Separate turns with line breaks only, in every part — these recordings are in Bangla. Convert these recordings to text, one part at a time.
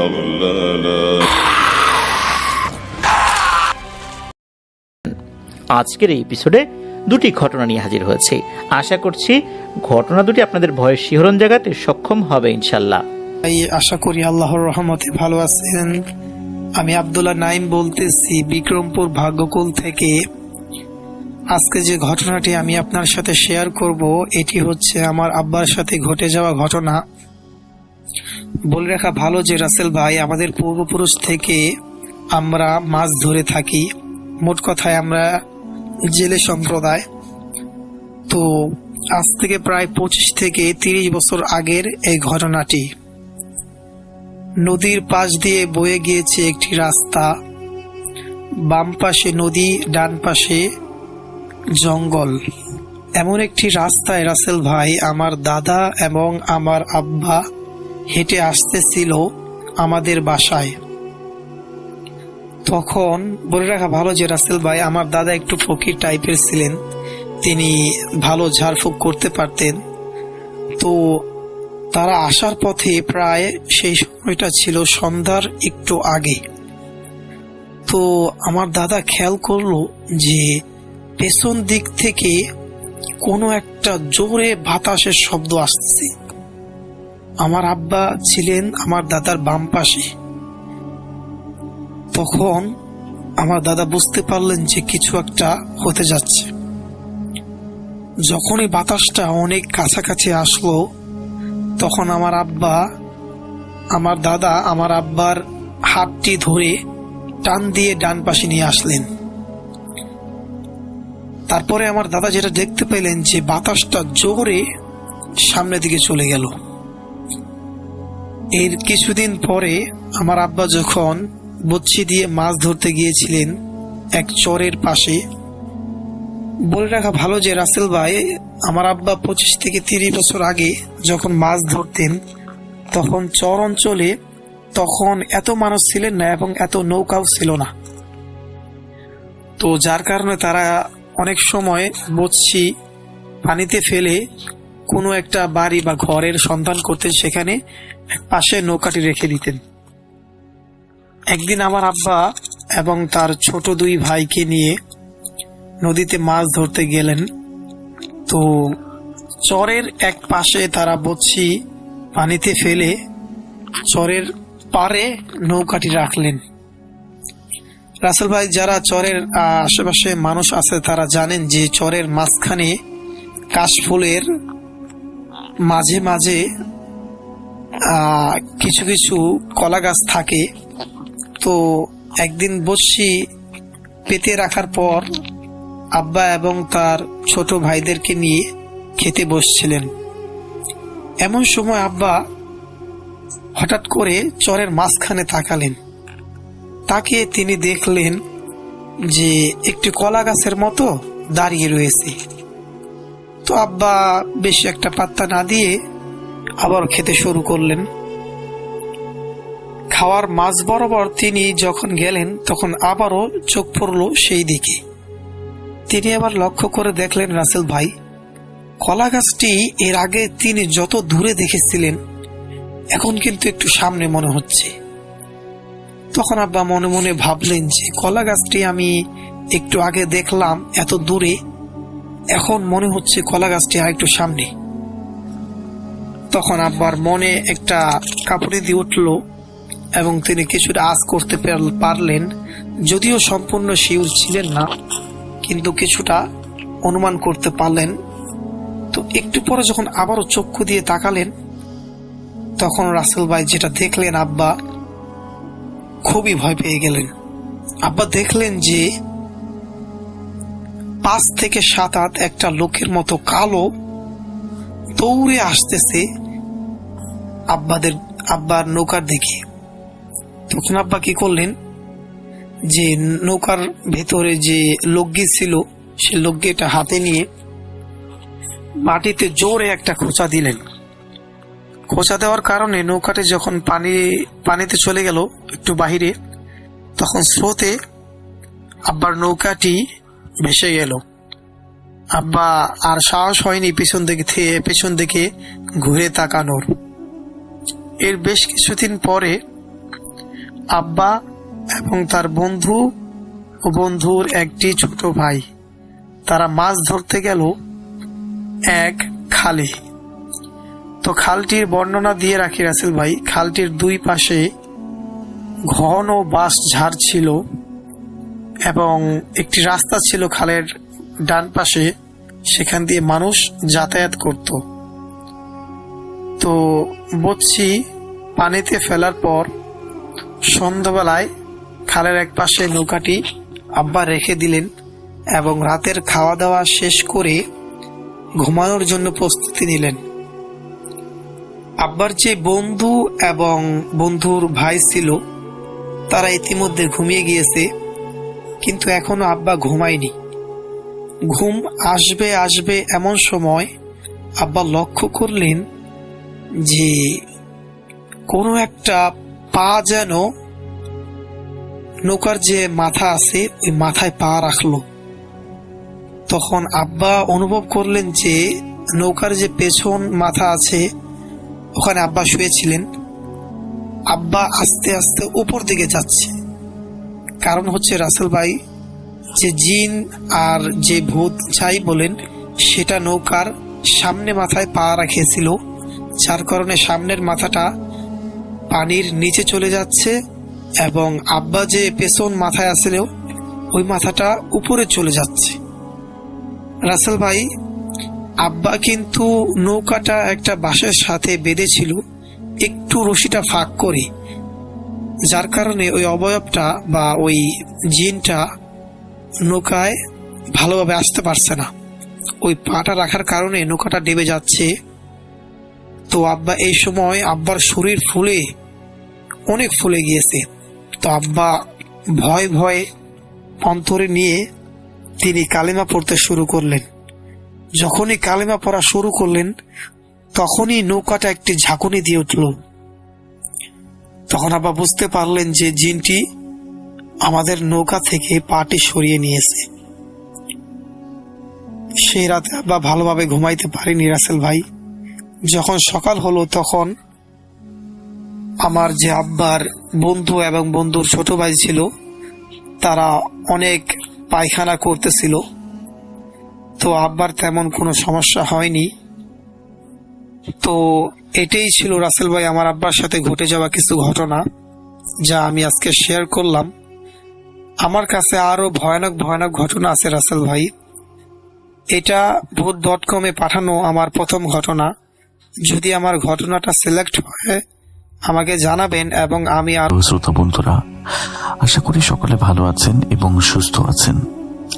أغلالا
আজকের এই এপিসোডে দুটি ঘটনা নিয়ে হাজির হয়েছে। আশা করছি ঘটনা দুটি আপনাদের ভয়ের শিহরণ জাগাতে সক্ষম হবে ইনশাল্লাহ।
আশা করি আল্লাহর রহমতে ভালো আছেন। আমি আব্দুল্লাহ নাইম বলতেছি বিক্রমপুর ভাগ্যকুল থেকে। আজকে যে ঘটনাটি আমি আপনার সাথে শেয়ার করব এটি হচ্ছে আমার আব্বার সাথে ঘটে যাওয়া ঘটনা। বলে রাখা ভালো যে রাসেল ভাই, আমাদের পূর্বপুরুষ থেকে আমরা মাছ ধরে থাকি। মোট কথায় আমরা জেলে সম্প্রদায়। তো আজ থেকে প্রায় 25 থেকে 30 বছর আগের এই ঘটনাটি। নদীর পাশ দিয়ে বয়ে গিয়েছে একটি রাস্তা। বাম পাশে নদী, ডান পাশে জঙ্গল। এমন একটি রাস্তায় রাসেল ভাই, আমার দাদা এবং আমার আব্বা হেঁটে আসতেছিল আমাদের বাসায়। তখন বলে রাখা ভালো যে রাসেল ভাই, আমার দাদা একটু ফকির টাইপের ছিলেন। তিনি ভালো ঝাড়ফুঁক করতে পারতেন। তো তারা আসার পথে প্রায় সেই সময়টা ছিল সন্ধ্যার একটু আগে। তো আমার দাদা খেয়াল করলো যে পেছন দিক থেকে কোনো একটা জোরে বাতাসের শব্দ আসছে। আমার আব্বা ছিলেন আমার দাদার বাম পাশে। তখন আমার দাদা বুঝতে পারলেন যে কিছু একটা হতে যাচ্ছে। যখনই বাতাসটা অনেক কাছাকাছি আসলো, তখন আমার দাদা আমার আব্বার হাতটি ধরে টান দিয়ে ডান পাশে নিয়ে আসলেন। তারপরে আমার দাদা যেটা দেখতে পেলেন যে বাতাসটা জোরে সামনের দিকে চলে গেল। এর কিছুদিন পরে আমার আব্বা যখন বড়শি দিয়ে মাছ ধরতে গিয়েছিলেন এক চরের পাশে। বলে রাখা ভালো যে রাসেল ভাই, আমার আব্বা 25 থেকে 30 বছর আগে যখন মাছ ধরতেন, তখন চর অঞ্চলে তখন এত মানুষ ছিলেন না এবং এত নৌকাও ছিল না। তো যার কারণে তারা অনেক সময় বড়শি পানিতে ফেলে কোনো একটা বাড়ি বা ঘরের সন্ধান করতেন, সেখানে পাশে নৌকাটি রেখে দিতেন। একদিন আমার আব্বা এবং তার ছোট 2 ভাইকে নিয়ে নদীতে মাছ ধরতে গেলেন। তো চরের এক পাশে তারা বড়শি পানিতে ফেলে চরের পারে নৌকাটি রাখলেন। রাসেল ভাই, যারা চরের আশেপাশে মানুষ আছে তারা জানেন যে চরের মাঝখানে কাশফুলের মাঝে মাঝে কিছু কিছু কলা গাছ থাকে। তো একদিন বড়শি পেতে রাখার পর আব্বা এবং তার ছোট ভাইদেরকে নিয়ে খেতে বসছিলেন। এমন সময় আব্বা হঠাৎ করে চরের মাঝখানে তাকালেন। তাকে তিনি দেখলেন যে একটি কলা গাছের মতো দাঁড়িয়ে রয়েছে। তো আব্বা বেশি একটা পাত্তা না দিয়ে আবার খেতে শুরু করলেন। খাওয়ার মাঝ বরাবর তিনি যখন গেলেন, তখন আবারও চোখ পড়ল সেই দিকে। তিনি আবার লক্ষ্য করে দেখলেন রাসেল ভাই, কলা গাছটি এর আগে তিনি যত দূরে দেখেছিলেন এখন কিন্তু একটু সামনে মনে হচ্ছে। তখন আব্বা মনে মনে ভাবলেন যে কলা গাছটি আমি একটু আগে দেখলাম এত দূরে, এখন মনে হচ্ছে কলা গাছটি আর একটু সামনে। তখন আব্বার মনে একটা কাঁপুনি দিয়ে উঠল এবং তিনি কিছুটা আঁচ করতে পারলেন। যদিও সম্পূর্ণ শিওর ছিলেন না, কিন্তু কিছুটা অনুমান করতে পারলেন। তো একটু পরে যখন আবারও চক্ষু দিয়ে তাকালেন, তখন রাসেল ভাই যেটা দেখলেন, আব্বা খুবই ভয় পেয়ে গেলেন। আব্বা দেখলেন যে 5 থেকে 7 হাত একটা লোকের মতো কালো দৌড়ে আসতেছে আব্বার নৌকার দিকে। তখন আব্বা কি করলেন, যে নৌকার ভেতরে যে লগ্গি ছিল সে লগ্গিটা হাতে নিয়ে মাটিতে জোরে একটা খোঁচা দিলেন। খোঁচা দেওয়ার কারণে নৌকাটি যখন পানিতে চলে গেল একটু বাহিরে, তখন স্রোতে আব্বার নৌকাটি ভেসে গেল। আব্বা আর সাহস হয়নি পেছন দিকে ঘুরে তাকানোর। এর বেশ কিছুদিন পরে আব্বা এবং তার বন্ধু ও বন্ধুর একটি ছোট ভাই তারা মাছ ধরতে গেল এক খালে। তো খালটির বর্ণনা দিয়ে রাখি রাসেল ভাই, খালটির দুই পাশে ঘন বাঁশ ঝাড় ছিল এবং একটি রাস্তা ছিল খালের ডান পাশে, সেখান দিয়ে মানুষ যাতায়াত করত। তো বচ্চি পানিতে ফেলার পর সন্ধ্যাবেলায় খালের এক পাশে নৌকাটি আব্বা রেখে দিলেন এবং রাতের খাওয়া দাওয়া শেষ করে ঘুমানোর জন্য প্রস্তুতি নিলেন। আব্বার যে বন্ধু এবং বন্ধুর ভাই ছিল তারা ইতিমধ্যে ঘুমিয়ে গিয়েছে, কিন্তু এখনো আব্বা ঘুমায়নি। ঘুম আসবে আসবে এমন সময় আব্বা লক্ষ্য করলেন যে কোনো একটা পা যেন নৌকার যে মাথা আছে ওই মাথায় পা রাখলো। তখন আব্বা অনুভব করলেন যে নৌকার যে পেছন মাথা আছে ওখানে আব্বা শুয়েছিলেন, আব্বা আস্তে আস্তে উপর দিকে যাচ্ছে। কারণ হচ্ছে রাসেল ভাই, যে জিন আর যে ভূত যাই বলেন সেটা নৌকার সামনে মাথায় পা রাখিয়েছিল, যার কারণে সামনের মাথাটা পানির নিচে চলে যাচ্ছে এবং আব্বা যে পেছন মাথায় আসছিল ওই মাথাটা উপরে চলে যাচ্ছে। রাসেল ভাই, আব্বা কিন্তু নৌকাটা একটা বাঁশের সাথে বেঁধেছিল একটু রশিটা ফাঁক করে, যার কারণে ওই অবয়বটা বা ওই জিনটা নৌকায় ভালোভাবে আসতে পারছে না। ওই পাটা রাখার কারণে নৌকাটা ডেবে যাচ্ছে। তো আব্বা এই সময় আব্বার শরীর অনেক ফুলে গিয়েছে। তো আব্বা ভয় ভয়ে অন্তরে নিয়ে তিনি কালিমা পড়তে শুরু করলেন। যখনই কালিমা পড়া শুরু করলেন তখনই নৌকাটা একটি ঝাঁকুনি দিয়ে উঠল। তখন আব্বা বুঝতে পারলেন যে জিনটি আমাদের নৌকা থেকে পাটি সরিয়ে নিয়েছে। সেই রাতে আব্বা ভালোভাবে ঘুমাইতে পারেনি রাসেল ভাই। যখন সকাল হলো তখন আমার যে আব্বার বন্ধু এবং বন্ধুর ছোট ভাই ছিল তারা অনেক পায়খানা করতেছিল। তো আব্বার তেমন কোনো সমস্যা হয়নি। তো এটাই ছিল রাসেল ভাই আমার আব্বার সাথে ঘটে যাওয়া কিছু ঘটনা, যা আমি আজকে শেয়ার করলাম। আমার কাছে আরো ভয়ানক ভয়ানক ঘটনা আছে রাসেল ভাই। এটা ভূত.com-এ পাঠানো আমার প্রথম ঘটনা। যদি আমার ঘটনাটা সিলেক্ট হয় আমাকে জানাবেন এবং আমি আর
শ্রোতা বন্ধুরা, আশা করি সকলে ভালো আছেন এবং সুস্থ আছেন।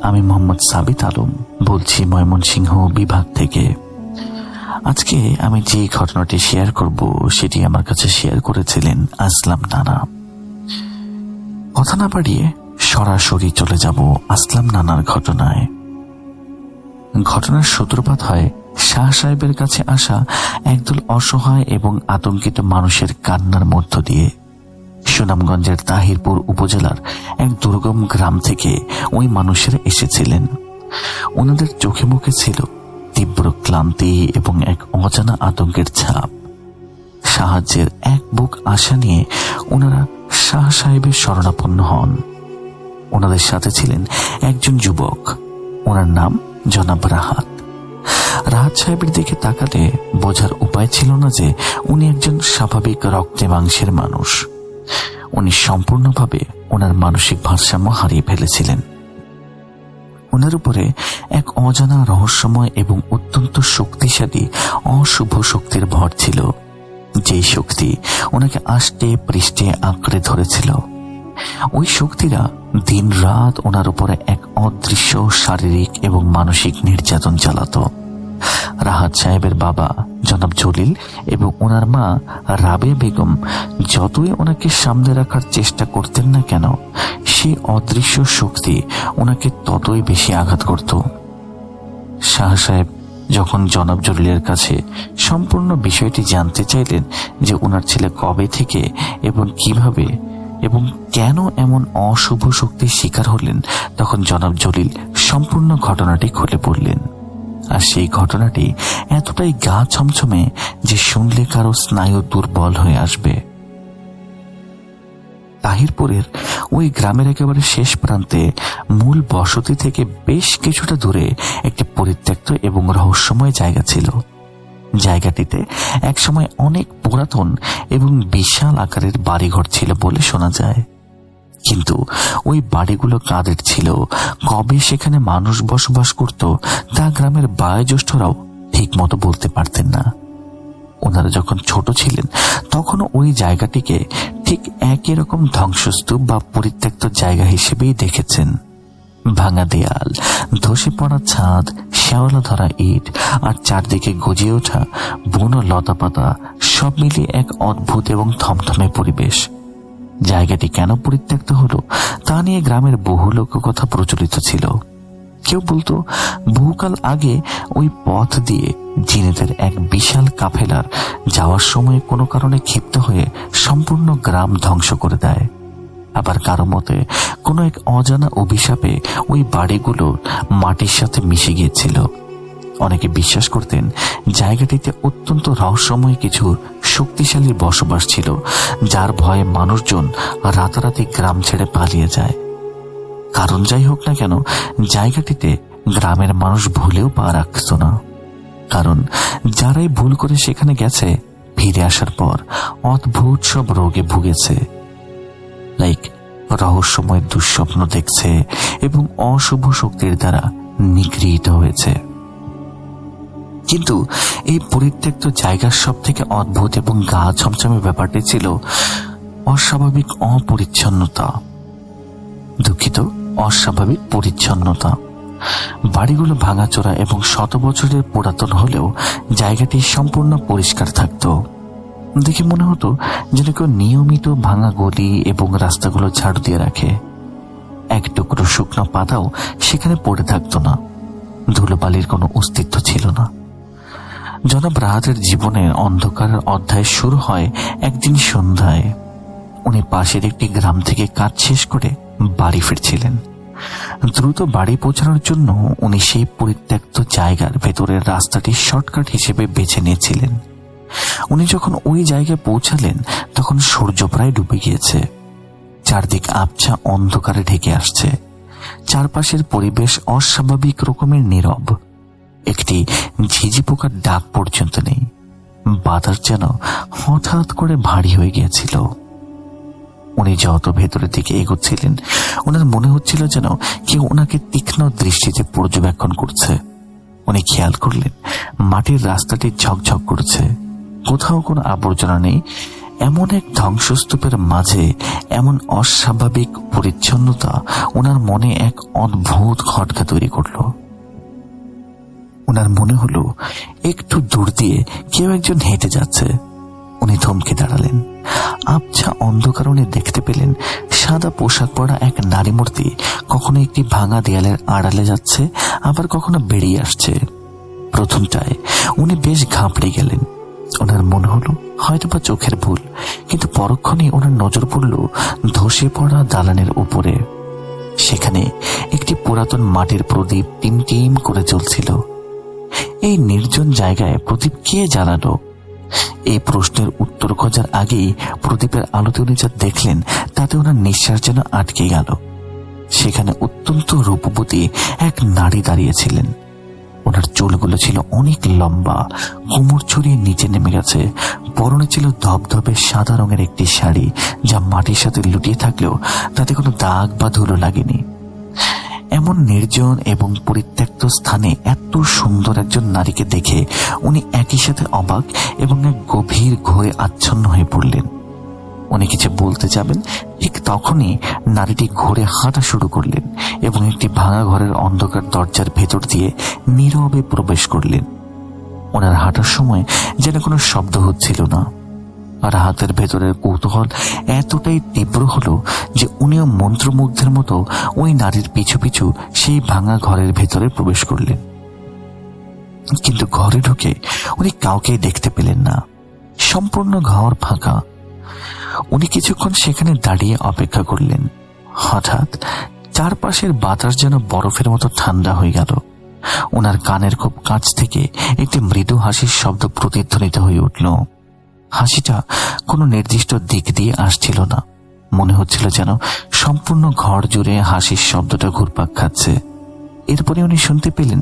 আমি মোহাম্মদ সাবিত আলম বলছি ময়মনসিংহ বিভাগ থেকে। আজকে আমি যে ঘটনাটি শেয়ার করব সেটি আমার কাছে শেয়ার করেছিলেন আসলাম নানা। কথা না বাড়িয়ে সরাসরি চলে যাব আসলাম নানার ঘটনায়। ঘটনার সূত্রপাত হয় শাহ সাহেবের কাছে আসা একদল অসহায় এবং আতঙ্কিত মানুষের কান্নার মধ্য দিয়ে। সুনামগঞ্জের তাহিরপুর উপজেলার এক দুর্গম গ্রাম থেকে ওই মানুষেরা এসেছিলেন। ওনাদের চোখে মুখে ছিল তীব্র ক্লান্তি এবং এক অজানা আতঙ্কের ছাপ। সাহায্যের এক বুক আশা নিয়ে ওনারা শাহ সাহেবের শরণাপন্ন হন। ওনাদের সাথে ছিলেন একজন যুবক, ওনার নাম জনাব রাহাত। রাহাত সাহেবের দিকে তাকালে বোঝার উপায় ছিল না যে উনি একজন স্বাভাবিক রক্তে মাংসের মানুষ। উনি সম্পূর্ণভাবে ওনার মানসিক ভারসাম্য হারিয়ে ফেলেছিলেন। ওনার উপরে এক অজানা রহস্যময় এবং অত্যন্ত শক্তিশালী অশুভ শক্তির ভর ছিল, যেই শক্তি ওনাকে আষ্টে পৃষ্ঠে আঁকড়ে ধরেছিল। ওই শক্তিরা দিন রাত ওনার উপরে এক অদৃশ্য শারীরিক এবং মানসিক নির্যাতন চালাতো। রাহাত সাহেবের বাবা জনাব জলিল এবং ওনার মা রাবেয়া বেগম যতই ওনাকে সামনে রাখার চেষ্টা করতেন না কেন, সেই অদৃশ্য শক্তি ওনাকে ততই বেশি আঘাত করত। শাহ সাহেব যখন জনাব জলিলের কাছে সম্পূর্ণ বিষয়টি জানতে চাইলেন যে ওনার ছেলে কবে থেকে এবং কিভাবে এবং কেন এমন অশুভ শক্তির শিকার হলেন, তখন জনাব জলিল সম্পূর্ণ ঘটনাটি খুলে পড়লেন। আর সেই ঘটনাটি এতটাই গা ছমছমে যে শুনলে কারো স্নায়ু দুর্বল হয়ে আসবে। তাহিরপুরের ওই গ্রামের একেবারে শেষ প্রান্তে মূল বসতি থেকে বেশ কিছুটা দূরে একটি পরিত্যক্ত এবং রহস্যময় জায়গা ছিল। জায়গাটিতে একসময় অনেক পুরাতন এবং বিশাল আকারের বাড়িঘর ছিল বলে শোনা যায়, কিন্তু ওই বাড়িগুলো কাদের ছিল, কবে সেখানে মানুষ বসবাস করত, তা গ্রামের বয়োজ্যেষ্ঠরাও ঠিক মতো বলতে পারতেন না। ওনারা যখন ছোট ছিলেন তখনও ওই জায়গাটিকে ঠিক একই রকম ধ্বংসস্তূপ বা পরিত্যক্ত জায়গা হিসেবেই দেখেছেন। ভাঙা দেয়াল, ধসে পড়া ছাদ, শ্যাওলা ধরা ইট আর চারদিকে গজিয়ে ওঠা বুনো লতাপাতা সব মিলিয়ে এক অদ্ভুত এবং থমথমে পরিবেশ। জায়গাটি কেন পরিত্যক্ত হলো তা নিয়ে গ্রামের বহু লোককথা প্রচলিত ছিল। কেউ বলতো বহুকাল আগে ওই পথ দিয়ে জিনেদের এক বিশাল কাফেলার যাওয়ার সময় কোনো কারণে ক্ষিপ্ত হয়ে সম্পূর্ণ গ্রাম ধ্বংস করে দেয়। আবার কারো মতে কোনো এক অজানা অভিশাপে ওই বাড়িগুলো মাটির সাথে মিশে গিয়েছিল। অনেকে বিশ্বাস করতেন জায়গাটিতে অত্যন্ত রহস্যময় কিছু শক্তিশালী বসবাস ছিল, যার ভয়ে মানুষজন রাতারাতি গ্রাম ছেড়ে পালিয়ে যায়। কারণ যাই হোক না কেন, জায়গাটিতে গ্রামের মানুষ ভুলেও পা রাখত না, কারণ যারাই ভুল করে সেখানে গেছে ফিরে আসার পর অদ্ভুত সব রোগে ভুগেছে, লাইক রহস্যময় দুঃস্বপ্ন দেখছে এবং অশুভ শক্তির দ্বারা নিগৃহীত হয়েছে। কিন্তু এই পরিত্যক্ত জায়গার সব থেকে অদ্ভুত এবং গা ছমছমে ব্যাপারটি ছিল অস্বাভাবিক অপরিচ্ছন্নতা। দুঃখিত, অস্বাভাবিক পরিচ্ছন্নতা। বাড়িগুলো ভাঙাচোরা এবং শত বছরের পুরাতন হলেও জায়গাটি সম্পূর্ণ পরিষ্কার থাকত। দেখে মনে হতো যেন কেউ নিয়মিত ভাঙা গলি এবং রাস্তাগুলো ঝাড়ু দিয়ে রাখে। এক টুকরো শুকনো পাতাও সেখানে পড়ে থাকতো না, ধুলোবালির কোনো অস্তিত্ব ছিল না। জনাব রাহাতের জীবনের অন্ধকারের অধ্যায় শুরু হয় একদিন সন্ধ্যায়। উনি পাশের একটি গ্রাম থেকে কাজ শেষ করে বাড়ি ফিরছিলেন। দ্রুত বাড়ি পৌঁছানোর জন্য উনি সেই পরিত্যক্ত জায়গার ভেতরের রাস্তাটি শর্টকাট হিসেবে বেছে নিয়েছিলেন। উনি যখন ওই জায়গায় পৌঁছালেন তখন সূর্য প্রায় ডুবে গিয়েছে। চারদিক আবছা অন্ধকারে ঢেকে আসছে। চারপাশের পরিবেশ অস্বাভাবিক রকমের নীরব। একটি ঝিঝি পোকার ডাক পর্যন্ত নেই। বাতাস যেন হঠাৎ করে ভারী হয়ে গিয়েছিল। উনি যত ভেতরের দিকে এগোচ্ছিলেন ওনার মনে হচ্ছিল যেন কেউ ওনাকে তীক্ষ্ণ দৃষ্টিতে পর্যবেক্ষণ করছে। উনি খেয়াল করলেন মাটির রাস্তাটি ঝকঝক করছে, কোথাও কোনো আবর্জনা নেই। এমন এক ধ্বংসস্তূপের মাঝে এমন অস্বাভাবিক পরিচ্ছন্নতা ওনার মনে এক অদ্ভুত খটকা তৈরি করল। ওনার মনে হলো একটু দূর দিয়ে কেউ একজন হেঁটে যাচ্ছে। উনি থমকে দাঁড়ালেন। আবছা অন্ধকার উনি দেখতে পেলেন সাদা পোশাক পরা এক নারী মূর্তি কখনো একটি ভাঙা দেয়ালের আড়ালে যাচ্ছে, আবার কখনো বেরিয়ে আসছে। প্রথমটায় উনি বেশ ঘাবড়ে গেলেন। ওনার মনে হলো হয়তোবা চোখের ভুল, কিন্তু পরক্ষণে ওনার নজর পড়ল ধসে পড়া দালানের উপরে। সেখানে একটি পুরাতন মাটির প্রদীপ টিম টিম করে জ্বলছিল। এই নির্জন জায়গায় প্রদীপ কে জ্বালালো? এই প্রশ্নের উত্তর খোঁজার আগেই প্রদীপের আলোতে উনি যা দেখলেন তাতে ওনার নিঃশ্বাস যেন আটকে গেল। সেখানে অত্যন্ত রূপবতী এক নারী দাঁড়িয়েছিলেন। ওনার চুলগুলো ছিল অনেক লম্বা, কোমর ছড়িয়ে নিচে নেমে গেছে। পরনে ছিল ধবধবে সাদা রঙের একটি শাড়ি, যা মাটির সাথে লুটিয়ে থাকলেও তাতে কোনো দাগ বা ধুলো লাগেনি। এমন নির্জন এবং পরিত্যক্ত স্থানে এত সুন্দর একজন নারীকে দেখে উনি একই সাথে অবাক এবং এক গভীর ঘোরে আচ্ছন্ন হয়ে পড়লেন। উনি কিছু বলতে যাবেন, ঠিক তখনই নারীটি ঘোরে হাঁটা শুরু করলেন এবং একটি ভাঙা ঘরের অন্ধকার দরজার ভেতর দিয়ে নীরবে প্রবেশ করলেন। ওনার হাঁটার সময় যেন কোনো শব্দ হচ্ছিল না। আর হাতের ভেতরের কৌতূহল এতটাই তীব্র হলো যে উনিও মন্ত্রমুগ্ধের মতো ওই নারীর পিছু পিছু সেই ভাঙা ঘরের ভেতরে প্রবেশ করলেন। কিন্তু ঘরে ঢুকে উনি কাউকে দেখতে পেলেন না। সম্পূর্ণ ঘর ফাঁকা। উনি কিছুক্ষণ সেখানে দাঁড়িয়ে অপেক্ষা করলেন। হঠাৎ চারপাশের বাতাস যেন বরফের মতো ঠান্ডা হয়ে গেল। ওনার কানের খুব কাছ থেকে একটি মৃদু হাসির শব্দ প্রতিধ্বনিত হয়ে উঠল। হাসিটা কোনো নির্দিষ্ট দিক দিয়ে আসছিল না, মনে হচ্ছিল যেন সম্পূর্ণ ঘর জুড়ে হাসির শব্দটা ঘুরপাক খাচ্ছে। এরপরে উনি শুনতে পেলেন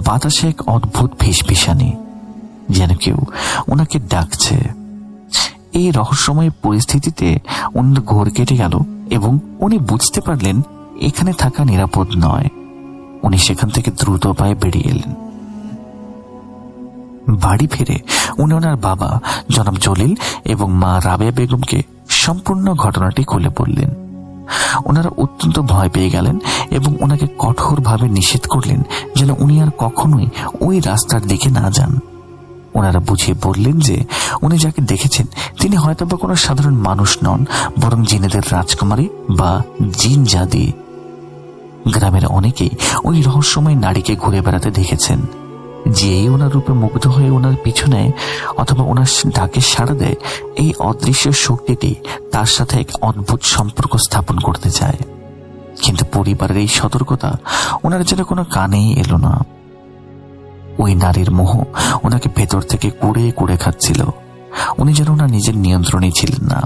বাতাসে এক অদ্ভুত ফিসফিসানি, যেন কেউ ওনাকে ডাকছে। এই রহস্যময় পরিস্থিতিতে ওনার ঘোর কেটে গেল এবং উনি বুঝতে পারলেন এখানে থাকা নিরাপদ নয়। উনি সেখান থেকে দ্রুত পায়ে বেরিয়ে এলেন। বাড়ি ফিরে উনি ওনার বাবা জনাব জলিল এবং মা রাবেয়া বেগমকে সম্পূর্ণ ঘটনাটি খুলে বললেন। ওনারা অত্যন্ত ভয় পেয়ে গেলেন এবং ওনাকে কঠোরভাবে নিষেধ করলেন যেন উনি আর কখনোই ওই রাস্তার দিকে না যান। ওনারা বুঝিয়ে বললেন যে উনি যাকে দেখেছেন তিনি হয়তো বা কোনো সাধারণ মানুষ নন, বরং জিনেদের রাজকুমারী বা জিন জাদি। গ্রামের অনেকেই ওই রহস্যময় নারীকে ঘুরে বেড়াতে দেখেছেন। যেই ওনার রূপে মুগ্ধ হয়ে ওনার পিছনে অথবা ওনার ডাকে সাড়া দেয়, এই অদৃশ্য শক্তিটি তার সাথে এক অদ্ভুত সম্পর্ক স্থাপন করতে চায়। কিন্তু পরিবারের এই সতর্কতা ওনার যেন কোনো কানেই এলো না। ওই নারীর মোহ ওনাকে ভেতর থেকে কুড়ে কুড়ে খাচ্ছিল। উনি যেন ওনার নিজের নিয়ন্ত্রণে ছিলেন না।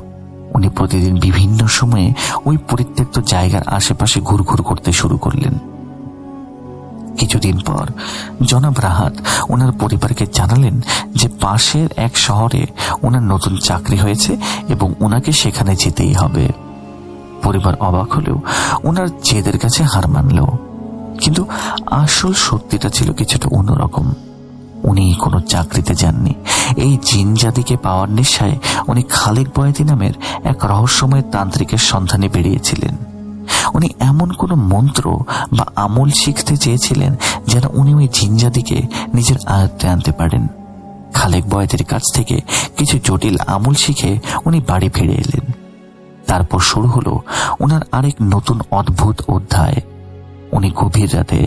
উনি প্রতিদিন বিভিন্ন সময়ে ওই পরিত্যক্ত জায়গার আশেপাশে ঘুরঘুর করতে শুরু করলেন। কিছুদিন পর জনাব রাহাত ওনার পরিবারকে জানালেন যে পাশের এক শহরে ওনার নতুন চাকরি হয়েছে এবং ওনাকে সেখানে যেতেই হবে। পরিবার অবাক হলেও ওনার জেদের কাছে হার মানল। কিন্তু আসল সত্যিটা ছিল কিছুটা অন্যরকম। উনি কোনো চাকরিতে যাননি। এই জিন জাতিকে পাওয়ার নেশায় উনি খালেক বয়াতি নামের এক রহস্যময় তান্ত্রিকের সন্ধানে বেরিয়েছিলেন। উনি এমন কোন মন্ত্র বা আমল শিখতে চেয়েছিলেন যেন উনি ওই জিন জাতিকে নিজের আয়ত্তে আনতে পারেন। খালেক বয়াতির কাছ থেকে কিছু জটিল আমল শিখে উনি বাড়ি ফিরে এলেন। তারপর শুরু হলো ওনার আরেক নতুন অদ্ভুত অধ্যায়। উনি গভীর রাতে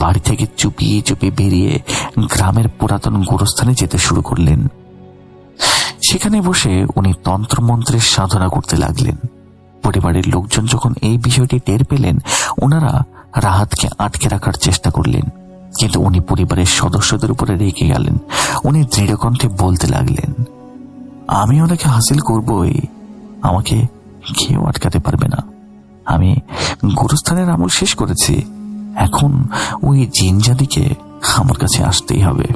বাড়ি থেকে চুপিয়ে চুপিয়ে বেরিয়ে গ্রামের পুরাতন গোরস্থানে যেতে শুরু করলেন। সেখানে বসে উনি তন্ত্রমন্ত্রের সাধনা করতে লাগলেন। পরিবারের লোকজন যখন এই বিষয়টি টের পেলেন, ওনারা রাহাতকে আটকে রাখার চেষ্টা করলেন, কিন্তু উনি পরিবারের সদস্যদের উপরে রেগে গেলেন। উনি দৃঢ়কণ্ঠে বলতে লাগলেন, আমি ওনাকে হাসিল করবই, আমাকে কেউ আটকাতে পারবে না। আমি গোরস্থানের আমল শেষ করেছি, এখন ওই জিন জাতিকে আমার কাছে আসতেই হবে।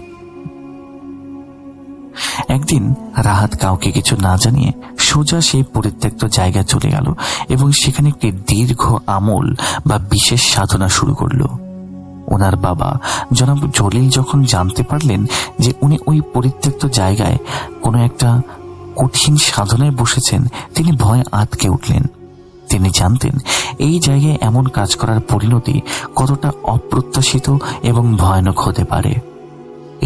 একদিন রাহাত কাউকে কিছু না জানিয়ে সোজা সেই পরিত্যক্ত জায়গায় চলে গেল এবং সেখানে একটি দীর্ঘ আমল বা বিশেষ সাধনা শুরু করলো। ওনার বাবা জনাব জলিল যখন জানতে পারলেন যে উনি ওই পরিত্যক্ত জায়গায় কোনো একটা কঠিন সাধনায় বসেছেন, তিনি ভয়ে আঁতকে উঠলেন। তিনি জানতেন এই জায়গায় এমন কাজ করার পরিণতি কতটা অপ্রত্যাশিত এবং ভয়ানক হতে পারে।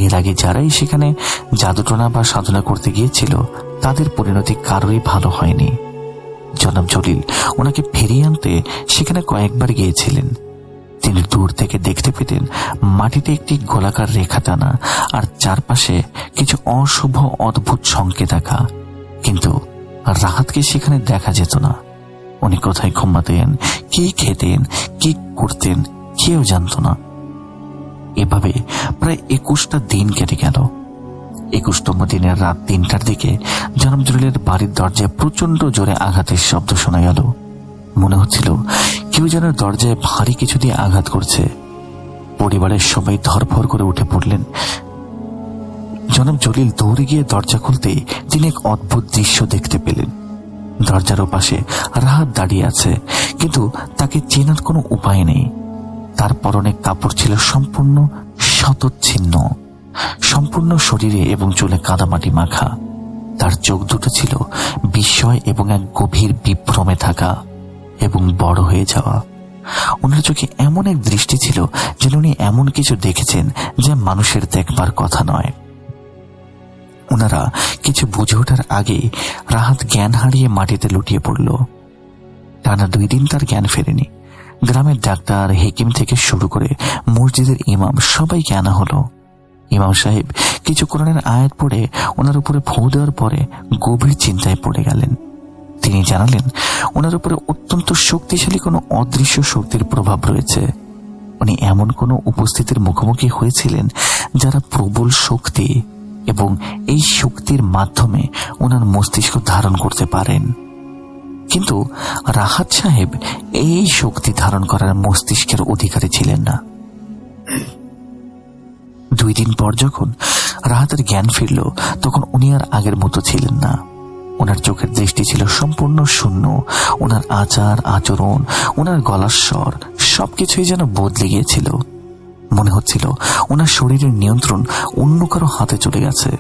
এর আগে যারাই সেখানে জাদুটনা বা সাধনা করতে গিয়েছিল তাদের পরিণতি কারোরই ভালো হয়নি। জনাব জলিল ওনাকে ফিরিয়ে আনতে সেখানে কয়েকবার গিয়েছিলেন। তিনি দূর থেকে দেখতে পেতেন মাটিতে একটি গোলাকার রেখা টানা আর চারপাশে কিছু অশুভ অদ্ভুত সংকেত আঁকা, কিন্তু রাহাতকে সেখানে দেখা যেত না। উনি কোথায় ঘুমাতেন, কি খেতেন, কি করতেন কেউ জানত না। এভাবে প্রায় 21টা দিন কেটে গেল। 21তম দিনের রাত 3টার দিকে জনাব জলিলের বাড়ির দরজায় প্রচন্ড জোরে আঘাতের শব্দ শোনা গেল। মনে হচ্ছিল কেউ যেন দরজায় ভারী কিছু দিয়ে আঘাত করছে। পরিবারের সবাই ধরফর করে উঠে পড়লেন। জনাব জলিল দৌড়ে গিয়ে দরজা খুলতে তিনি এক অদ্ভুত দৃশ্য দেখতে পেলেন। দরজার ওপাশে রাহাত দাঁড়িয়ে আছে, কিন্তু তাকে চেনার কোনো উপায় নেই। তার পরনে কাপড় ছিল সম্পূর্ণ শতচ্ছিন্ন, সম্পূর্ণ শরীরে এবং চুলে কাদামাটি মাখা। তার চোখ দুটো ছিল বিস্ময় এবং এক গভীর বিভ্রমে থাকা এবং বড় হয়ে যাওয়া। ওনার চোখে এমন এক দৃষ্টি ছিল যেন উনি এমন কিছু দেখেছেন যা মানুষের দেখবার কথা নয়। ওনারা কিছু বুঝে ওঠার আগে রাহাত জ্ঞান হারিয়ে মাটিতে লুটিয়ে পড়ল। টানা 2 দিন তার জ্ঞান ফেরেনি। গ্রামের ডাক্তার, হেকিম থেকে শুরু করে মসজিদের ইমাম সবাইকে আনা হলো। ইমাম সাহেব কিছু কোরআনের আয়াত পড়ে ওনার উপরে ফু দেওয়ার পরে গভীর চিন্তায় পড়ে গেলেন। তিনি জানালেন ওনার উপরে অত্যন্ত শক্তিশালী কোনো অদৃশ্য শক্তির প্রভাব রয়েছে। উনি এমন কোনো উপস্থিতির মুখোমুখি হয়েছিলেন যারা প্রবল শক্তি এবং এই শক্তির মাধ্যমে ওনার মস্তিষ্ক ধারণ করতে পারেন। কিন্তু রাহাত সাহেব এই শক্তি ধারণ করার মস্তিষ্কের অধিকারী ছিলেন না। 2 দিন পর যখন রাহাতের জ্ঞান ফিরল, তখন উনি আর আগের মতো ছিলেন না। ওনার চোখের দৃষ্টি ছিল সম্পূর্ণ শূন্য। ওনার আচার আচরণ, ওনার গলার স্বর সবকিছুই যেন বদলে গিয়েছিল। মনে হচ্ছিল ওনার শরীরের নিয়ন্ত্রণ অন্য কারো হাতে চলে গেছে।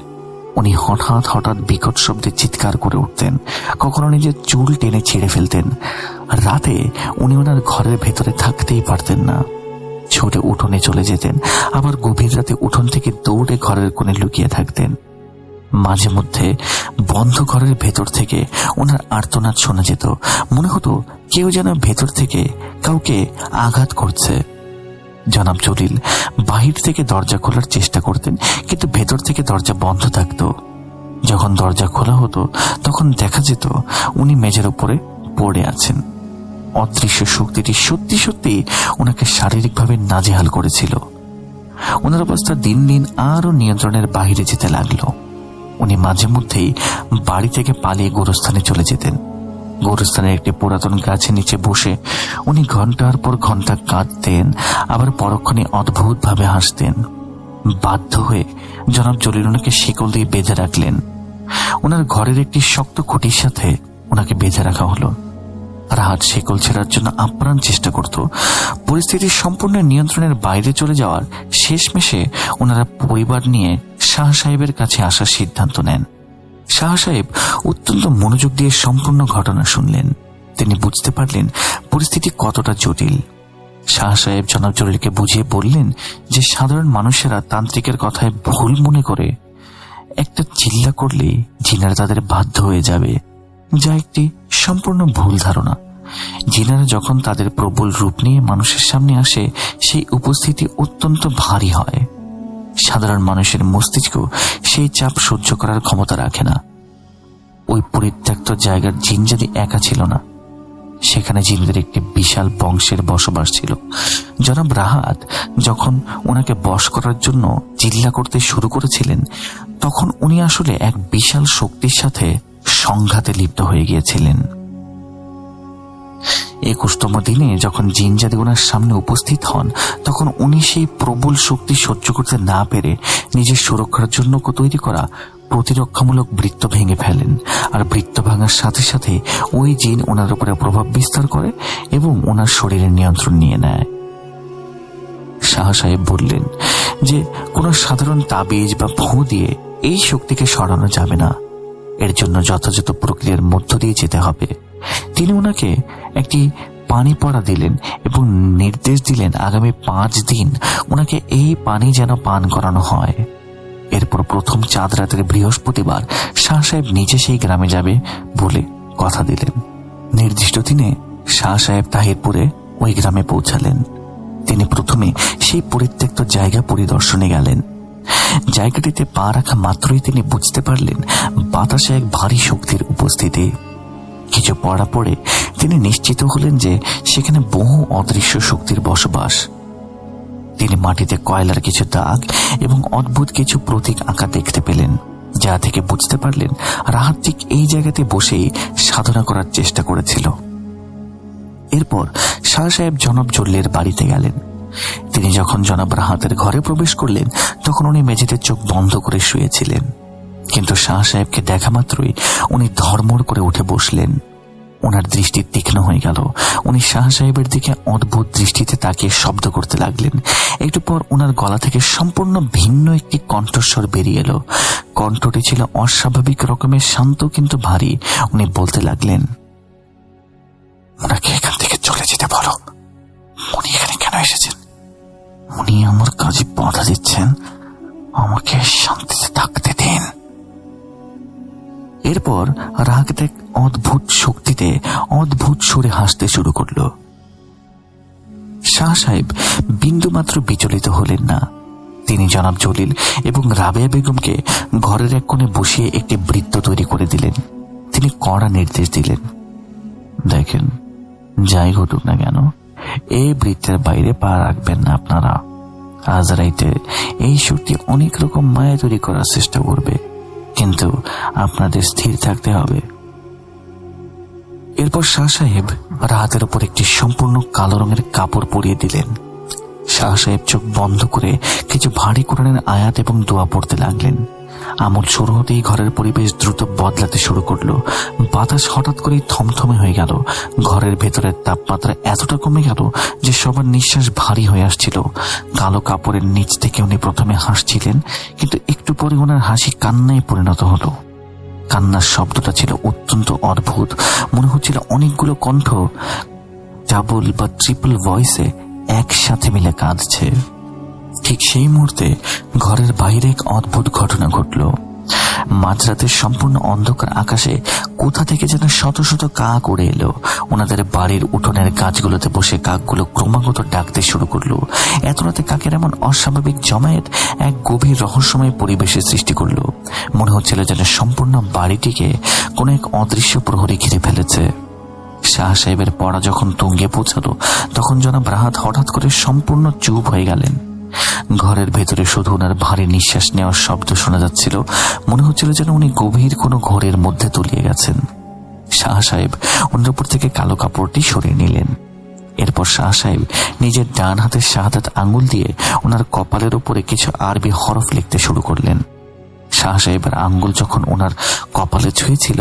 উনি হঠাৎ হঠাৎ বিকট শব্দে চিৎকার করে উঠতেন, কখনো নিজের চুল টেনে ছিঁড়ে ফেলতেন। রাতে উনি ওনার ঘরের ভেতরে থাকতেই পারতেন না, ছুটে উঠোনে চলে যেতেন, আবার গভীর রাতে উঠোন থেকে দৌড়ে ঘরের কোণে লুকিয়ে থাকতেন। মাঝে মধ্যে বন্ধ ঘরের ভেতর থেকে ওনার আর্তনাদ শোনা যেত। মনে হতো কেউ যেন ভেতর থেকে কাউকে আঘাত করছে। জনাব জলিল বাহির থেকে দরজা খোলার চেষ্টা করতেন, কিন্তু ভেতর থেকে দরজা বন্ধ থাকত। যখন দরজা খোলা হতো তখন দেখা যেত উনি মেঝের উপরে পড়ে আছেন। অদৃশ্য শক্তিটি সত্যি সত্যি ওনাকে শারীরিকভাবে নাজেহাল করেছিল। ওনার অবস্থা দিন দিন আরো নিয়ন্ত্রণের বাইরে যেতে লাগলো। উনি মাঝে মধ্যেই বাড়ি থেকে পালিয়ে গোরস্থানে চলে যেতেন। গোরস্থানের একটি পুরাতন গাছের নিচে বসে উনি ঘন্টার পর ঘন্টা কাঁদতেন, আবার পরক্ষণে অদ্ভুতভাবে হাসতেন। বাধ্য হয়ে জনাব জলিল ওনাকে শিকল দিয়ে বেঁধে রাখলেন। ওনার ঘরের একটি শক্ত খুঁটির সাথে ওনাকে বেঁধে রাখা হলো। রাহাত শিকল ছেড়ার জন্য আপ্রাণ চেষ্টা করত। পরিস্থিতির সম্পূর্ণ নিয়ন্ত্রণের বাইরে চলে যাওয়ার শেষমেশে ওনারা পরিবার নিয়ে শাহ সাহেবের কাছে আসার সিদ্ধান্ত নেন। শাহ সাহেব অত্যন্ত মনোযোগ দিয়ে সম্পূর্ণ ঘটনা শুনলেন। তিনি বুঝতে পারলেন পরিস্থিতি কতটা জটিল। শাহ সাহেব জনাব জলিলকে বুঝিয়ে বললেন যে সাধারণ মানুষেরা তান্ত্রিকের কথায় ভুল মনে করে একটা চিল্লা করলেই জিনারা তাদের বাধ্য হয়ে যাবে, যা একটি সম্পূর্ণ ভুল ধারণা। জিনারা যখন তাদের প্রবল রূপ নিয়ে মানুষের সামনে আসে, সেই উপস্থিতি অত্যন্ত ভারী হয়। সাধারণ মানুষের মস্তিষ্ক সেই চাপ সহ্য করার ক্ষমতা রাখে না। ওই পরিত্যক্ত জায়গার জিনজাতি একা ছিল না, সেখানে জিনদের একটি বিশাল বংশের বসবাস ছিল। জনাব রাহাত যখন ওনাকে বশ করার জন্য চিল্লা করতে শুরু করেছিলেন, তখন উনি আসলে এক বিশাল শক্তির সাথে সংঘাতে লিপ্ত হয়ে গিয়েছিলেন। 21তম দিনে যখন জিনজাতি ওনার সামনে উপস্থিত হন, তখন উনি সেই প্রবল শক্তি সহ্য করতে না পেরে নিজের সুরক্ষার জন্য তৈরি করা প্রতিরক্ষামূলক বৃত্ত ভেঙে ফেলেন। আর বৃত্ত ভাঙার সাথে সাথে ওই জিন ওনার উপরে প্রভাব বিস্তার করে এবং ওনার শরীরের নিয়ন্ত্রণ নিয়ে নেয়। শাহ সাহেব বললেন যে কোনো সাধারণ তাবিজ বা ফু দিয়ে এই শক্তিকে সরানো যাবে না, এর জন্য যথাযথ প্রক্রিয়ার মধ্য দিয়ে যেতে হবে। তিনি ওনাকে একটি পানি পড়া দিলেন এবং নির্দেশ দিলেন আগামী 5 দিন ওনাকে এই পানি যেন পান করানো হয়। এরপর প্রথম চাঁদ রাতের বৃহস্পতিবার শাহ সাহেব নিজে সেই গ্রামে যাবে বলে কথা দিলেন। নির্দিষ্ট দিনে শাহ সাহেব তাহিরপুরে ওই গ্রামে পৌঁছালেন। তিনি প্রথমে সেই পরিত্যক্ত জায়গা পরিদর্শনে গেলেন। জায়গাটিতে পা রাখা মাত্রই তিনি বুঝতে পারলেন বাতাসে এক ভারী শক্তির উপস্থিতি। কিছু পড়া পড়ে তিনি নিশ্চিত হলেন যে সেখানে বহু অদৃশ্য শক্তির বসবাস। তিনি মাটিতে কয়লার কিছু দাগ এবং অদ্ভুত কিছু প্রতীক আঁকা দেখতে পেলেন, যা থেকে বুঝতে পারলেন রাহাত ঠিক এই জায়গাতে বসেই সাধনা করার চেষ্টা করেছিল। এরপর শাহ সাহেব জনাব জলিলের বাড়িতে গেলেন। তিনি যখন জনাব রাহাতের ঘরে প্রবেশ করলেন, তখন উনি মেঝেতে চোখ বন্ধ করে শুয়েছিলেন। কিন্তু শাহ সাহেবকে দেখা মাত্রই উনি ধর্মড় করে উঠে বসলেন। ওনার দৃষ্টি তীক্ষ্ণ হয়ে গেল। উনি শাহ সাহেবের দিকে অদ্ভুত দৃষ্টিতে তাকিয়ে শব্দ করতে লাগলেন। একটু পর ওনার গলা থেকে সম্পূর্ণ ভিন্ন একটি কণ্ঠস্বর বেরিয়ে এলো। কণ্ঠটি ছিল অস্বাভাবিক রকমের শান্ত কিন্তু ভারী। উনি বলতে লাগলেন, ওনাকে এখান থেকে চলে যেতে বলো। উনি এখানে কেন এসেছেন? উনি আমার কাজে বাধা দিচ্ছেন, আমাকে শান্তিতে থাকতে দিন। এরপর রাহাত এক অদ্ভুত শক্তিতে অদ্ভুত সুরে হাসতে শুরু করল। শাহ সাহেব বিন্দুমাত্র বিচলিত হলেন না। তিনি জনাব জলিল এবং রাবেয়া বেগমকে ঘরের এক কোণে বসিয়ে একটি বৃত্ত তৈরি করে দিলেন। তিনি কড়া নির্দেশ দিলেন, দেখেন, যাই ঘটুক না কেন এই বৃত্তের বাইরে পা রাখবেন না আপনারা। আজ রাইতে এই শক্তি অনেক রকম মায়া তৈরি করার চেষ্টা করবে, কিন্তু আপনাদের স্থির থাকতে হবে। এরপর শাহ সাহেব রাহাতের উপর একটি সম্পূর্ণ কালো রঙের কাপড় পরিয়ে দিলেন। শাহ সাহেব চোখ বন্ধ করে কিছু ভারী কোরআনের আয়াত এবং দোয়া পড়তে লাগলেন। আমল শুরু হতেই ঘরের পরিবেশ দ্রুত বদলাতে শুরু করলো। বাতাস হঠাৎ করেই থমথমে হয়ে গেল। ঘরের ভেতরের তাপমাত্রা এতটা কমে গেল যে সবার নিঃশ্বাস ভারী হয়ে আসছিল। কালো কাপড়ের নিচ থেকে উনি প্রথমে হাসছিলেন, কিন্তু একটু পরে ওনার হাসি কান্নায় পরিণত হলো। কান্নার শব্দটা ছিল অত্যন্ত অদ্ভুত। মনে হচ্ছিল অনেকগুলো কণ্ঠ ডাবল বা ট্রিপল ভয়েসে একসাথে মিলে কাঁদছে। ঠিক সেই মুহূর্তে ঘরের বাইরে এক অদ্ভুত ঘটনা ঘটল। মাঝরাতের সম্পূর্ণ অন্ধকার আকাশে কোথা থেকে যেন শত শত কাক উড়ে এলো। ওনাদের বাড়ির উঠোনের গাছগুলোতে বসে কাকগুলো ক্রমাগত ডাকতে শুরু করলো। এত রাতে কাকের এমন অস্বাভাবিক জমায়েত এক গভীর রহস্যময় পরিবেশের সৃষ্টি করলো। মনে হচ্ছিল যেন সম্পূর্ণ বাড়িটিকে কোনো এক অদৃশ্য প্রহরী ঘিরে ফেলেছে। শাহ সাহেবের পড়া যখন তুঙ্গে পৌঁছালো, তখন জনাব রাহাত হঠাৎ করে সম্পূর্ণ চুপ হয়ে গেলেন। ঘরের ভেতরে শুধু ওনার ভারী নিঃশ্বাস নেওয়ার শব্দ শোনা যাচ্ছিল। মনে হচ্ছিল যেন উনি গভীর কোনো ঘোরের মধ্যে তলিয়ে গেছেন। শাহ সাহেব ওনার উপর থেকে কালো কাপড়টি সরিয়ে নিলেন। এরপর শাহ সাহেব নিজের ডান হাতের শাহাদাত আঙ্গুল দিয়ে ওনার কপালের উপরে কিছু আরবি হরফ লিখতে শুরু করলেন। শাহ সাহেবের আঙ্গুল যখন ওনার কপালে ছুঁয়েছিল,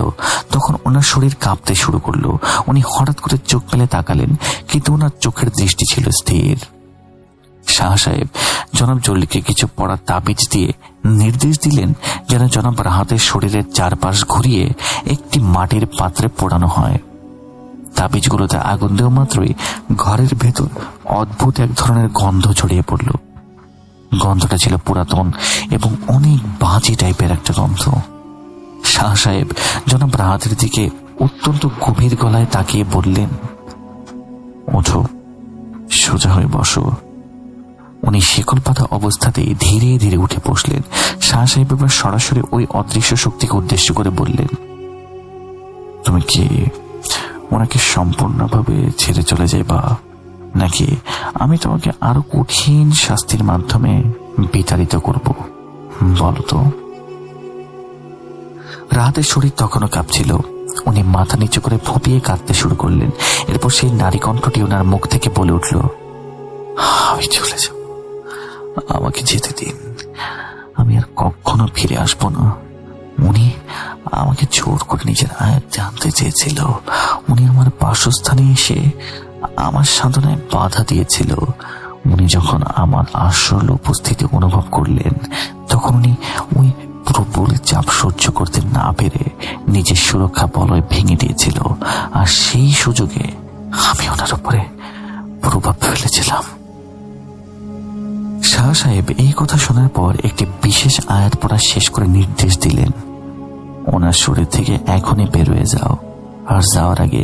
তখন ওনার শরীর কাঁপতে শুরু করলো। উনি হঠাৎ করে চোখ মেলে তাকালেন, কিন্তু ওনার চোখের দৃষ্টি ছিল স্থির। শাহ সাহেব জনাব জলিকে কিছু পড়া তাবিজ দিয়ে নির্দেশ দিলেন যেন জনাব রাহাতের শরীরের চারপাশ ঘুরিয়ে একটি মাটির পাত্রে পোড়ানো হয়। তাবিজগুলোতে আগুন দেওয়া মাত্রই ঘরের ভেতর অদ্ভুত এক ধরনের গন্ধ ছড়িয়ে পড়ল। গন্ধটা ছিল পুরাতন এবং অনেক বাজে টাইপের একটা গন্ধ। শাহ সাহেব জনাব রাহাতের দিকে অত্যন্ত গভীর গলায় তাকিয়ে বললেন, ওঠো, সোজা হয়ে বসো। উনি শিকল পাতা অবস্থাতেই ধীরে ধীরে উঠে বসলেন। শাহ সাহেব এবার সরাসরি ওই অদৃশ্য শক্তিকে উদ্দেশ্য করে বললেন, তুমি কি ওনাকে সম্পূর্ণভাবে ছেড়ে চলে যাইবা, নাকি আমি তোমাকে আরো কঠিন শাস্তির মাধ্যমে বিতাড়িত করব, বলো তো? রাহাতের শরীর তখনও কাঁপছিল। উনি মাথা নিচু করে ফুপিয়ে কাঁদতে শুরু করলেন। এরপর সেই নারী কণ্ঠটি ওনার মুখ থেকে বলে উঠল, আমি চলে যাব, আমাকে যেতে দিন, আমি আর কখনো ফিরে আসবো না। উনি আমাকে জোর করে নিজের আয়াত জানতে চেয়েছিল। উনি আমার বাসস্থানে এসে আমার সাধনায় বাধা দিয়েছিল। উনি যখন আমার আসল উপস্থিতি অনুভব করলেন, তখন উনি ওই প্রবল চাপ সহ্য করতে না পেরে নিজের সুরক্ষা বলয় ভেঙে দিয়েছিল। আর সেই সুযোগে আমি ওনার উপরে প্রভাব ফেলেছিলাম। শাহ সাহেব এই কথা শোনার পর একটি বিশেষ আয়াত পড়া শেষ করে নির্দেশ দিলেন, ওনার শরীর থেকে এখনই বের হয়ে যাও, আর যাওয়ার আগে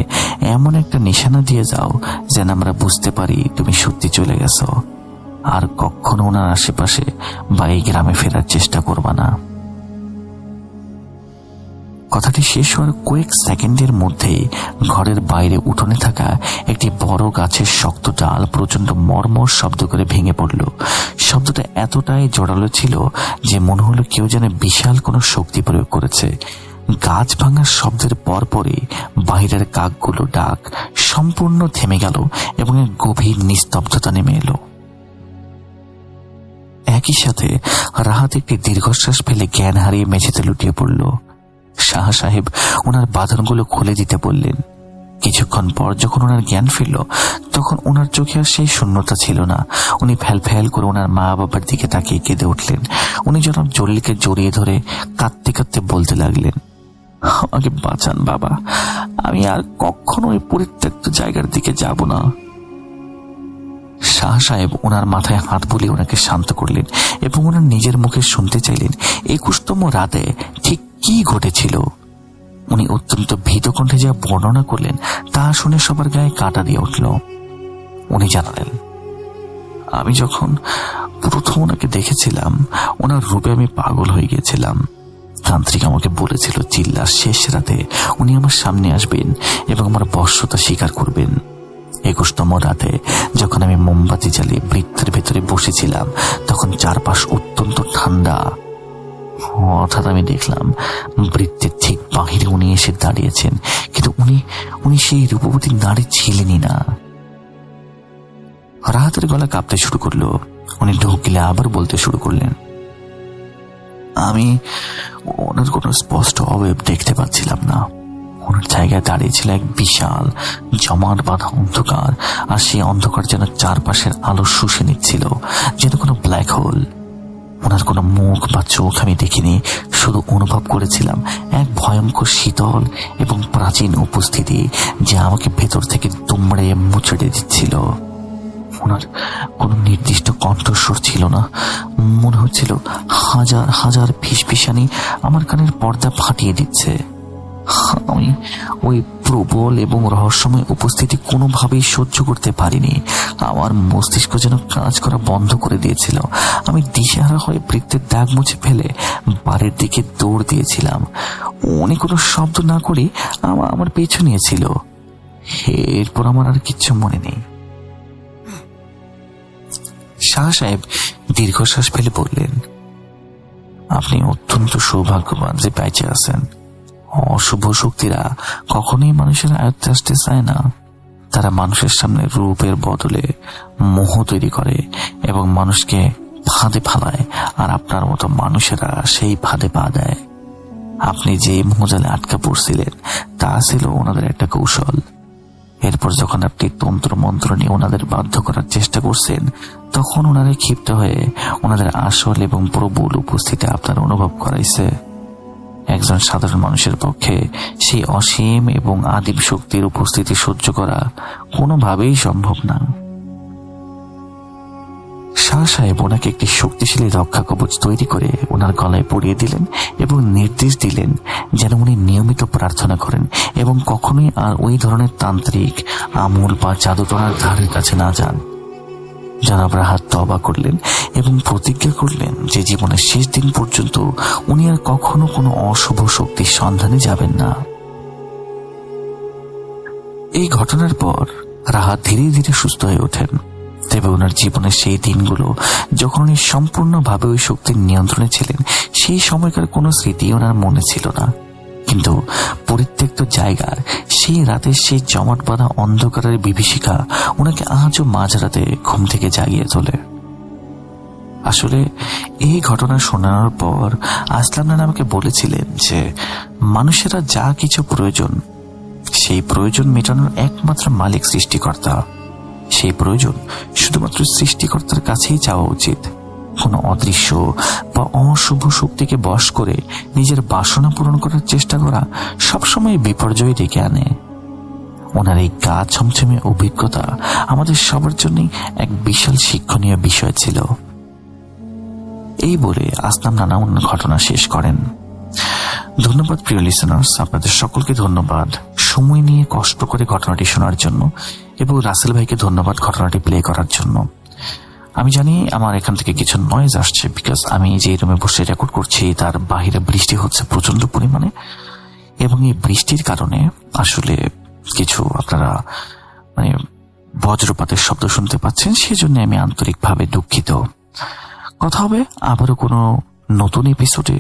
এমন একটা নিশানা দিয়ে যাও যেন আমরা বুঝতে পারি তুমি সত্যি চলে গেছো, আর কখনো ওনার আশেপাশে বা এই গ্রামে ফেরার চেষ্টা করবা না। কথাটি শেষ হওয়ার কয়েক সেকেন্ডের মধ্যেই ঘরের বাইরে উঠোনে থাকা একটি বড় গাছের শক্ত ডাল প্রচন্ড মর্মর শব্দ করে ভেঙে পড়ল। শব্দটা এতটাই জোরালো ছিল যে মনে হলো কেউ যেন বিশাল কোনো শক্তি প্রয়োগ করেছে। গাছ ভাঙার শব্দের পরপরই বাইরের কাকগুলো ডাক সম্পূর্ণ থেমে গেল এবং এক গভীর নিস্তব্ধতা নেমে এলো। একই সাথে রাহাত একটি দীর্ঘশ্বাস ফেলে জ্ঞান হারিয়ে মেঝেতে লুটিয়ে পড়ল। শাহ সাহেব ওনার বাঁধনগুলো খুলে দিতে বললেন। কিছুক্ষণ পর যখন ওনার জ্ঞান ফিরল, তখন ওনার চোখে আর সেই শূন্যতা ছিল না। উনি ফ্যাল ফ্যাল করে ওনার মা বাবার দিকে তাকিয়ে কেঁদে উঠলেন। উনি জনাব জলিলকে জড়িয়ে ধরে কাঁদতে কাঁদতে বলতে লাগলেন, আমাকে বাঁচান বাবা, আমি আর কখনো ওই পরিত্যক্ত জায়গার দিকে যাব না। শাহ সাহেব ওনার মাথায় হাত বুলিয়ে ওনাকে শান্ত করলেন এবং ওনার নিজের মুখে শুনতে চাইলেন 21তম রাতে ঠিক কি ঘটেছিল। উনি অত্যন্ত ভীত কণ্ঠে যা বর্ণনা করলেন তা শুনে সবার গায়ে কাঁটা দিয়ে উঠল। উনি জানালেন, আমি যখন প্রথম ওনাকে দেখেছিলাম, ওনার রূপে আমি পাগল হয়ে গিয়েছিলাম। তান্ত্রিক আমাকে বলেছিল চিল্লার শেষ রাতে উনি আমার সামনে আসবেন এবং আমার বশ্যতা স্বীকার করবেন। 21তম রাতে যখন আমি মোমবাতি জ্বালিয়ে বৃত্তের ভেতরে বসেছিলাম, তখন চারপাশ অত্যন্ত ঠান্ডা। হঠাৎ আমি দেখলাম বৃত্তের ঠিক বাহিরে উনি এসে দাঁড়িয়েছেন, কিন্তু উনি সেই রূপবতী নারী ছিলেনই না। রাহাতের গলা কাঁপতে শুরু করলো। উনি ঢোক গিলে আবার বলতে শুরু করলেন, আমি ওনার কোনো স্পষ্ট অবয়ব দেখতে পাচ্ছিলাম না। ওনার জায়গায় দাঁড়িয়ে ছিল এক বিশাল জমাট বাঁধা অন্ধকার, আর সেই অন্ধকার যেন চারপাশের আলো শুষে নিচ্ছিল, যেন কোনো ব্ল্যাক হোল। ওনার কোনো মুখ বা চোখ আমি দেখিনি, শুধু অনুভব করেছিলাম এক ভয়ঙ্কর শীতল এবং প্রাচীন উপস্থিতি, যে আমাকে ভেতর থেকে দুমড়ে মুচড়ে দিচ্ছিল। ওনার কোনো নির্দিষ্ট কণ্ঠস্বর ছিল না, মনে হচ্ছিল হাজার হাজার ফিসফিসানি আমার কানের পর্দা ফাটিয়ে দিচ্ছে। আমি ওই প্রবল এবং রহস্যময় উপস্থিতি কোনোভাবেই সহ্য করতে পারিনি। আমার মস্তিষ্ক যেন কাজ করা বন্ধ করে দিয়েছিল। আমি দিশেহারা হয়ে বৃত্তের দাগ মুছে ফেলে বাড়ির দিকে দৌড় দিয়েছিলাম। উনি কোনো শব্দ না করে আমার পেছু নিয়েছিল। এরপর আমার আর কিচ্ছু মনে নেই। শাহ সাহেব দীর্ঘশ্বাস ফেলে বললেন, আপনি অত্যন্ত সৌভাগ্যবান যে বেঁচে আছেন। অশুভ শক্তিরা কখনোই মানুষের আয়ত্তে আসতে চায় না। তারা মানুষের সামনে রূপের বদলে মোহ তৈরি করে এবং মানুষকে ফাঁদে ফালায়, আর আপনার মতো মানুষেরা সেই ফাঁদে পা দেয়। আপনি যে মোহজালে আটকা পড়ছিলেন তা ছিল ওনাদের একটা কৌশল। এরপর যখন আপনি তন্ত্র মন্ত্র নিয়ে ওনাদের বাধ্য করার চেষ্টা করছেন, তখন ওনারা ক্ষিপ্ত হয়ে ওনাদের আসল এবং প্রবল উপস্থিতি আপনার অনুভব করাইছে। একজন সাধারণ মানুষের পক্ষে সেই অসীম এবং আদিম শক্তির উপস্থিতি সহ্য করা কোনোভাবেই সম্ভব না। শাহ সাহেব ওনাকে একটি শক্তিশালী রক্ষা কবচ তৈরি করে ওনার গলায় পরিয়ে দিলেন এবং নির্দেশ দিলেন যেন উনি নিয়মিত প্রার্থনা করেন এবং কখনোই আর ওই ধরনের তান্ত্রিক আমূল বা জাদুটনার ধারের কাছে না যান। জনাব রাহাত তওবা করলেন এবং প্রতিজ্ঞা করলেন যে জীবনের শেষ দিন পর্যন্ত উনি আর কখনো কোনো অশুভ শক্তির সন্ধানে যাবেন না। এই ঘটনার পর রাহাত ধীরে ধীরে সুস্থ হয়ে ওঠেন। তবে ওনার জীবনের সেই দিনগুলো যখন উনি সম্পূর্ণভাবে ওই শক্তির নিয়ন্ত্রণে ছিলেন, সেই সময়কার কোনো স্মৃতি ওনার মনে ছিল না। কিন্তু পরিত্যক্ত জায়গার সেই রাতের সেই জমাট বাঁধা অন্ধকারের বিভীষিকা ওনাকে আজও মাঝরাতে ঘুম থেকে জাগিয়ে তোলে। আসলে এই ঘটনা শোনানোর পর আসলাম নানা আমাকে বলেছিলেন যে মানুষেরা যা কিছু প্রয়োজন, সেই প্রয়োজন মেটানোর একমাত্র মালিক সৃষ্টিকর্তা। সেই প্রয়োজন শুধুমাত্র সৃষ্টিকর্তার কাছেই চাওয়া উচিত। কোনো অদৃশ্য বা অশুভ শক্তিকে বশ করে নিজের বাসনা পূরণ করার চেষ্টা করা সবসময় বিপর্যয় ডেকে আনে। ওনার এই গা ছমছমে অভিজ্ঞতা আমাদের সবার জন্যই এক বিশাল শিক্ষণীয় বিষয় ছিল। এই বলে আসলাম নানা অন্য ঘটনা শেষ করেন। ধন্যবাদ প্রিয় লিসেনার্স, আপনাদের সকলকে ধন্যবাদ সময় নিয়ে কষ্ট করে ঘটনাটি শোনার জন্য, এবং রাসেল ভাইকে ধন্যবাদ ঘটনাটি প্লে করার জন্য। আমি জানি আমার এখান থেকে কিছু নয়েজ আসছে, বিকজ আমি যে রুমে বসে রেকর্ড করছি তার বাহিরে বৃষ্টি হচ্ছে প্রচন্ড পরিমাণে, এবং এই বৃষ্টির কারণে আসলে কিছু আপনারা বজ্রপাতের শব্দ শুনতে পাচ্ছেন। সেজন্য আমি আন্তরিকভাবে দুঃখিত। কথা হবে আবারও কোনো নতুন এপিসোডে।